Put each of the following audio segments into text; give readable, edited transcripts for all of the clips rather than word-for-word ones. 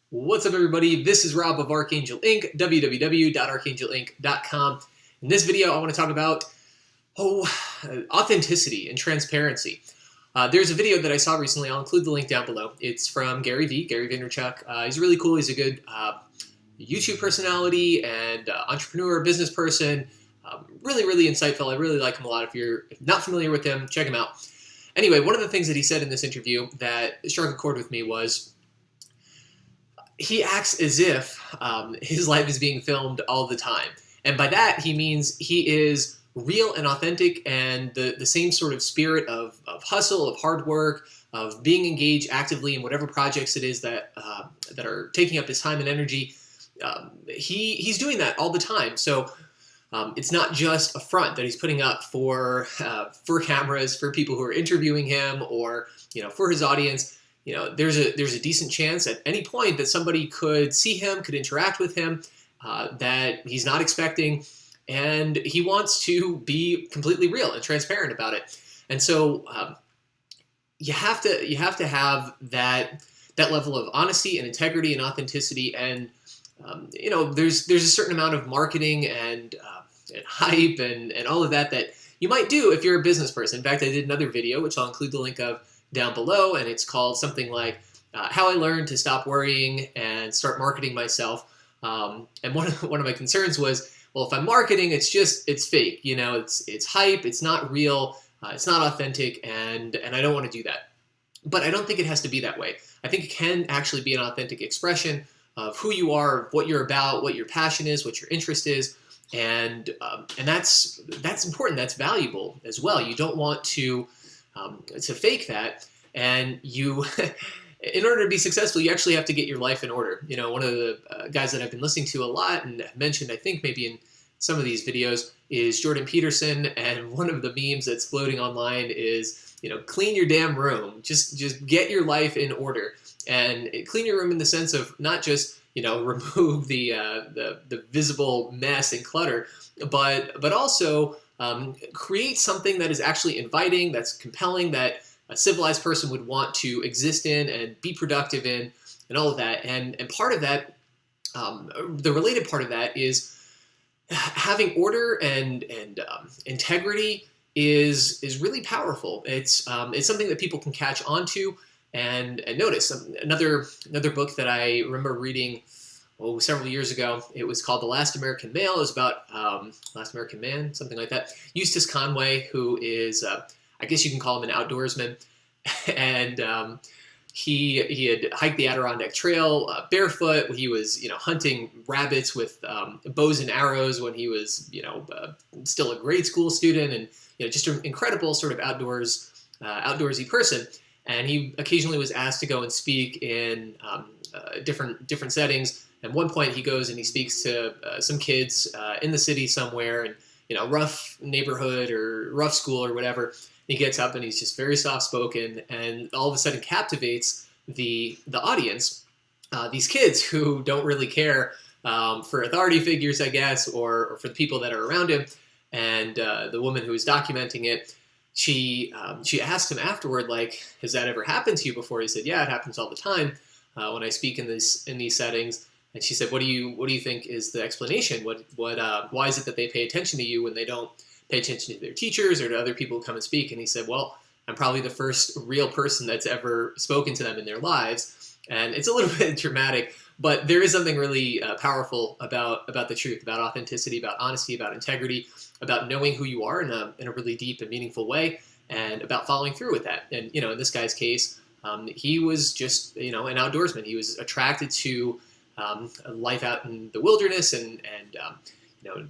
What's up, everybody? This is Rob of Archangel Inc., www.archangelinc.com. In this video, I want to talk about authenticity and transparency. There's a video that I saw recently. I'll include the link down below. It's from Gary Vaynerchuk. He's really cool. He's a good YouTube personality and entrepreneur, business person. Really insightful. I really like him a lot. If you're not familiar with him, check him out. Anyway, one of the things that he said in this interview that struck a chord with me was he acts as if his life is being filmed all the time. And by that, he means he is real and authentic, and the same sort of spirit of hustle, of hard work, of being engaged actively in whatever projects it is that are taking up his time and energy. He's doing that all the time. So it's not just a front that he's putting up for cameras, for people who are interviewing him, or for his audience. There's a decent chance at any point that somebody could see him, could interact with him, that he's not expecting, and he wants to be completely real and transparent about it. And so you have to have that level of honesty and integrity and authenticity. And there's a certain amount of marketing and hype and all of that you might do if you're a business person. In fact, I did another video, which I'll include the link of down below, and it's called something like how I learned to stop worrying and start marketing myself. And one of my concerns was, well, if I'm marketing, it's fake, it's hype, it's not real, it's not authentic, and I don't want to do that. But I don't think it has to be that way. I think it can actually be an authentic expression of who you are, what you're about, what your passion is, what your interest is, and that's important. That's valuable as well. You don't want to fake that, and you, in order to be successful, you actually have to get your life in order. One of the guys that I've been listening to a lot and have mentioned, I think maybe in some of these videos, is Jordan Peterson, and one of the memes that's floating online is, clean your damn room. Just get your life in order, and clean your room in the sense of not just remove the visible mess and clutter, but also create something that is actually inviting, that's compelling, that a civilized person would want to exist in and be productive in, and all of that. And part of that, the related part of that, is having order and integrity is really powerful. It's something that people can catch on to and notice. Another book that I remember reading several years ago, it was called The Last American Male. It was about Last American Man, something like that. Eustace Conway, who is, I guess you can call him an outdoorsman, and he had hiked the Adirondack Trail barefoot. He was hunting rabbits with bows and arrows when he was still a grade school student, and just an incredible sort of outdoorsy person. And he occasionally was asked to go and speak in different settings. At one point, he goes and he speaks to some kids in the city somewhere, and rough neighborhood or rough school or whatever. He gets up and he's just very soft-spoken, and all of a sudden captivates the audience. These kids who don't really care for authority figures, I guess, or for the people that are around him. And the woman who was documenting it, she asked him afterward, like, has that ever happened to you before? He said, yeah, it happens all the time when I speak in these settings. And she said, what do you think is the explanation? Why is it that they pay attention to you when they don't pay attention to their teachers or to other people who come and speak? And he said, well, I'm probably the first real person that's ever spoken to them in their lives. And it's a little bit dramatic, but there is something really powerful about the truth, about authenticity, about honesty, about integrity, about knowing who you are in a really deep and meaningful way, and about following through with that. And in this guy's case, he was just an outdoorsman. He was attracted to life out in the wilderness and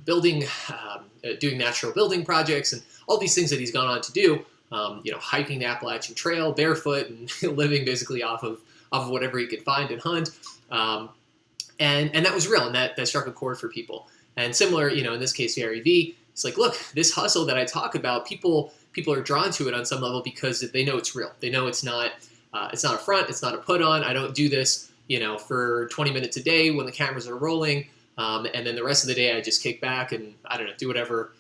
building, doing natural building projects, and all these things that he's gone on to do. Hiking the Appalachian Trail barefoot and living basically off of whatever he could find and hunt. And that was real, and that struck a chord for people. And similar, in this case, Gary Vee, it's like, look, this hustle that I talk about, people are drawn to it on some level because they know it's real. They know it's not a front, it's not a put on. I don't do this, for 20 minutes a day when the cameras are rolling, and then the rest of the day I just kick back and do whatever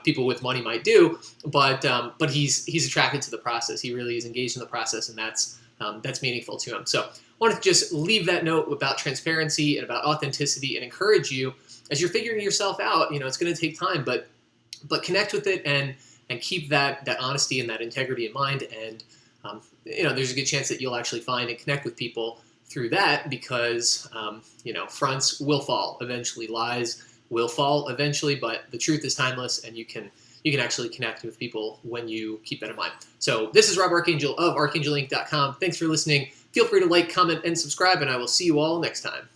people with money might do. But he's attracted to the process. He really is engaged in the process, and that's that's meaningful to him. So I wanted to just leave that note about transparency and about authenticity and encourage you as you're figuring yourself out. It's going to take time, but connect with it and keep that honesty and that integrity in mind. And there's a good chance that you'll actually find and connect with people through that, because fronts will fall eventually, lies will fall eventually, but the truth is timeless, and you can actually connect with people when you keep that in mind. So this is Rob Archangel of archangelinc.com. Thanks for listening. Feel free to like, comment, and subscribe, and I will see you all next time.